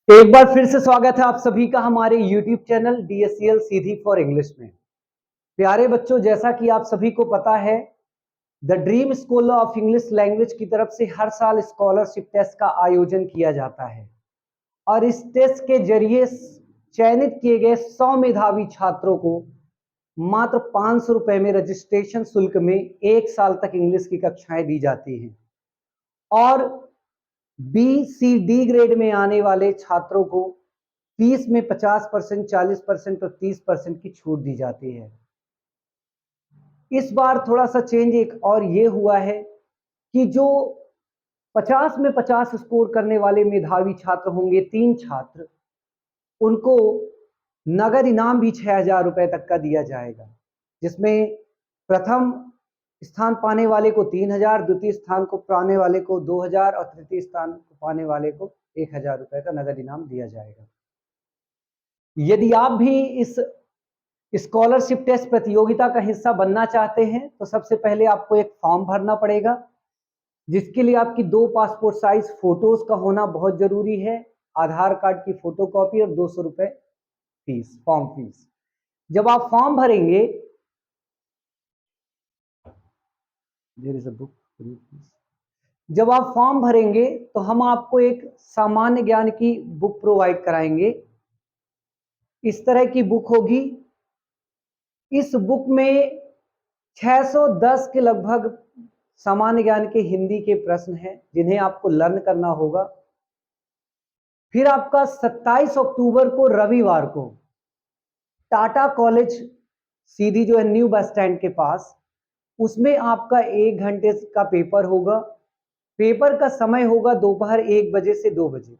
एक बार फिर से स्वागत है आप सभी का हमारे YouTube channel DSCL Sidhi for English में। प्यारे बच्चों, जैसा कि आप सभी को पता है, the dream school of English language की तरफ से हर साल स्कॉलरशिप टेस्ट का आयोजन किया जाता है और इस टेस्ट के जरिए चयनित किए गए 100 मेधावी छात्रों को मात्र 500 रुपए में रजिस्ट्रेशन शुल्क में 1 साल तक इंग्लिश की कक्षाएं दी जाती हैं और BCD ग्रेड में आने वाले छात्रों को फीस में 50%, 40% और 30% की छूट दी जाती है। इस बार थोड़ा सा चेंज एक और ये हुआ है कि जो 50 में 50 स्कोर करने वाले मेधावी छात्र होंगे, 3 छात्र, उनको नगद इनाम भी 6,000 रुपए तक का दिया जाएगा, जिसमें प्रथम स्थान पाने वाले को 3,000, द्वितीय स्थान को पाने वाले को 2,000 और तृतीय स्थान को पाने वाले को 1,000 रुपए का नगद इनाम दिया जाएगा। यदि आप भी इस स्कॉलरशिप टेस्ट प्रतियोगिता का हिस्सा बनना चाहते हैं तो सबसे पहले आपको एक फॉर्म भरना पड़ेगा, जिसके लिए आपकी 2 पासपोर्ट साइज फोटोज का होना बहुत जरूरी है, आधार कार्ड की फोटोकॉपी और 200 रुपए फीस, फॉर्म फीस। जब आप फॉर्म भरेंगे, जब आप फॉर्म भरेंगे तो हम आपको एक सामान्य ज्ञान की बुक प्रोवाइड कराएंगे। इस तरह की बुक होगी। इस बुक में 610 के लगभग सामान्य ज्ञान के हिंदी के प्रश्न हैं, जिन्हें आपको लर्न करना होगा। फिर आपका 27 अक्टूबर को रविवार को टाटा कॉलेज सीधी जो है न्यू बस स्टैंड के पास, उसमें आपका 1 घंटे का पेपर होगा। पेपर का समय होगा दोपहर 1 बजे से 2 बजे।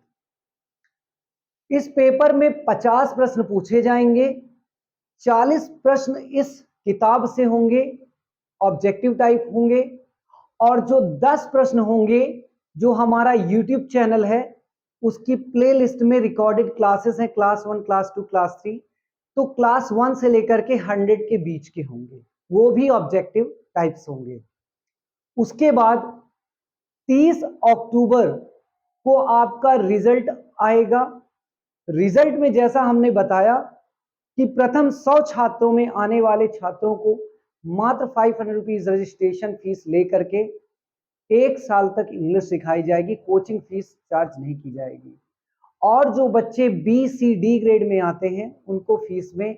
इस पेपर में 50 प्रश्न पूछे जाएंगे। 40 प्रश्न इस किताब से होंगे, ऑब्जेक्टिव टाइप होंगे, और जो 10 प्रश्न होंगे जो हमारा YouTube चैनल है उसकी प्लेलिस्ट में रिकॉर्डेड क्लासेस हैं, क्लास 1, क्लास 2, क्लास 3। तो क्लास 1 से लेकर के 100 के बीच के होंगे, वो भी ऑब्जेक्टिव टाइप्स होंगे। उसके बाद 30 अक्टूबर को आपका रिजल्ट आएगा। रिजल्ट में जैसा हमने बताया कि प्रथम 100 छात्रों में आने वाले छात्रों को मात्र 500 रुपीज रजिस्ट्रेशन फीस लेकर के 1 साल तक इंग्लिश सिखाई जाएगी, कोचिंग फीस चार्ज नहीं की जाएगी। और जो बच्चे BCD ग्रेड में आते हैं उनको फीस में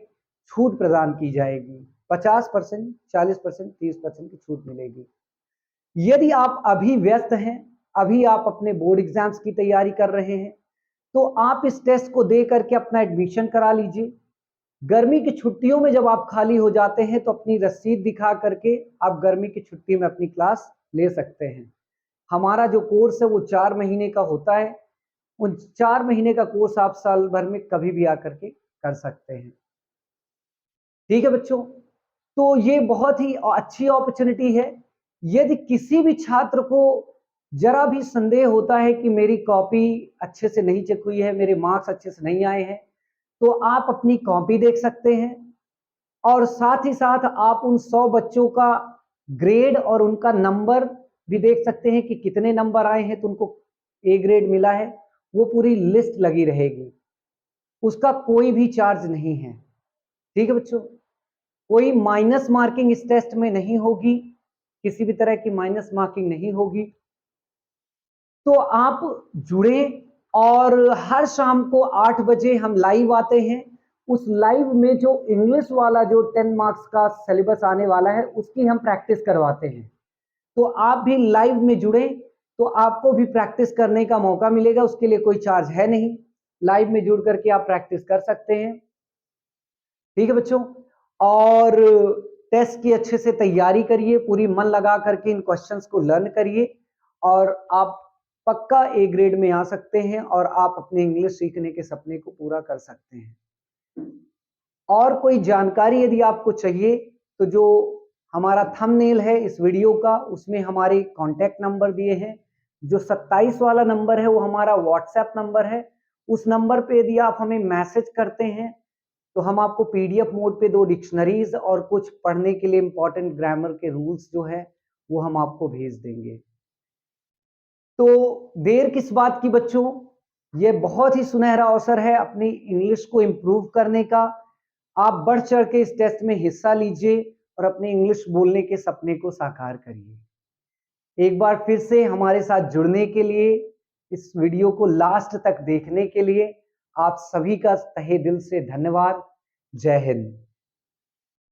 छूट प्रदान की जाएगी, 50%, 40%, 30% की छूट मिलेगी। यदि आप अभी व्यस्त हैं, अभी आप अपने बोर्ड एग्जाम्स की तैयारी कर रहे हैं, तो आप इस टेस्ट को दे करके अपना एडमिशन करा लीजिए। गर्मी की छुट्टियों में जब आप खाली हो जाते हैं तो अपनी रसीद दिखा करके आप गर्मी की छुट्टी में अपनी क्लास ले सकते हैं। हमारा जो कोर्स है वो 4 महीने का होता है। उन 4 महीने का कोर्स आप साल भर में कभी भी आकर के कर सकते हैं। ठीक है बच्चों, तो ये बहुत ही अच्छी अपॉर्चुनिटी है। यदि किसी भी छात्र को जरा भी संदेह होता है कि मेरी कॉपी अच्छे से नहीं चेक हुई है, मेरे मार्क्स अच्छे से नहीं आए हैं, तो आप अपनी कॉपी देख सकते हैं और साथ ही साथ आप उन 100 बच्चों का ग्रेड और उनका नंबर भी देख सकते हैं कि कितने नंबर आए हैं तो उनको A ग्रेड मिला है। वो पूरी लिस्ट लगी रहेगी, उसका कोई भी चार्ज नहीं है। ठीक है बच्चों, कोई माइनस मार्किंग इस टेस्ट में नहीं होगी, किसी भी तरह की माइनस मार्किंग नहीं होगी। तो आप जुड़े, और हर शाम को 8 बजे हम लाइव आते हैं। उस लाइव में जो इंग्लिश वाला जो 10 मार्क्स का सिलेबस आने वाला है उसकी हम प्रैक्टिस करवाते हैं। तो आप भी लाइव में जुड़े तो आपको भी प्रैक्टिस करने का मौका मिलेगा, उसके लिए कोई चार्ज है नहीं। लाइव में जुड़ करके आप प्रैक्टिस कर सकते हैं। ठीक है बच्चों, और टेस्ट की अच्छे से तैयारी करिए, पूरी मन लगा करके इन क्वेश्चंस को लर्न करिए और आप पक्का A ग्रेड में आ सकते हैं और आप अपने इंग्लिश सीखने के सपने को पूरा कर सकते हैं। और कोई जानकारी यदि आपको चाहिए तो जो हमारा थंबनेल है इस वीडियो का, उसमें हमारे कांटेक्ट नंबर दिए हैं। जो 27 वाला नंबर है वो हमारा व्हाट्सएप नंबर है। उस नंबर पे यदि आप हमें मैसेज करते हैं तो हम आपको PDF मोड पे 2 डिक्शनरीज और कुछ पढ़ने के लिए इंपॉर्टेंट ग्रामर के रूल्स जो है वो हम आपको भेज देंगे। तो देर किस बात की बच्चों, ये बहुत ही सुनहरा अवसर है अपनी इंग्लिश को इम्प्रूव करने का। आप बढ़ चढ़ के इस टेस्ट में हिस्सा लीजिए और अपने इंग्लिश बोलने के सपने को साकार करिए। एक बार फिर से हमारे साथ जुड़ने के लिए, इस वीडियो को लास्ट तक देखने के लिए आप सभी का तहे दिल से धन्यवाद। जय हिंद।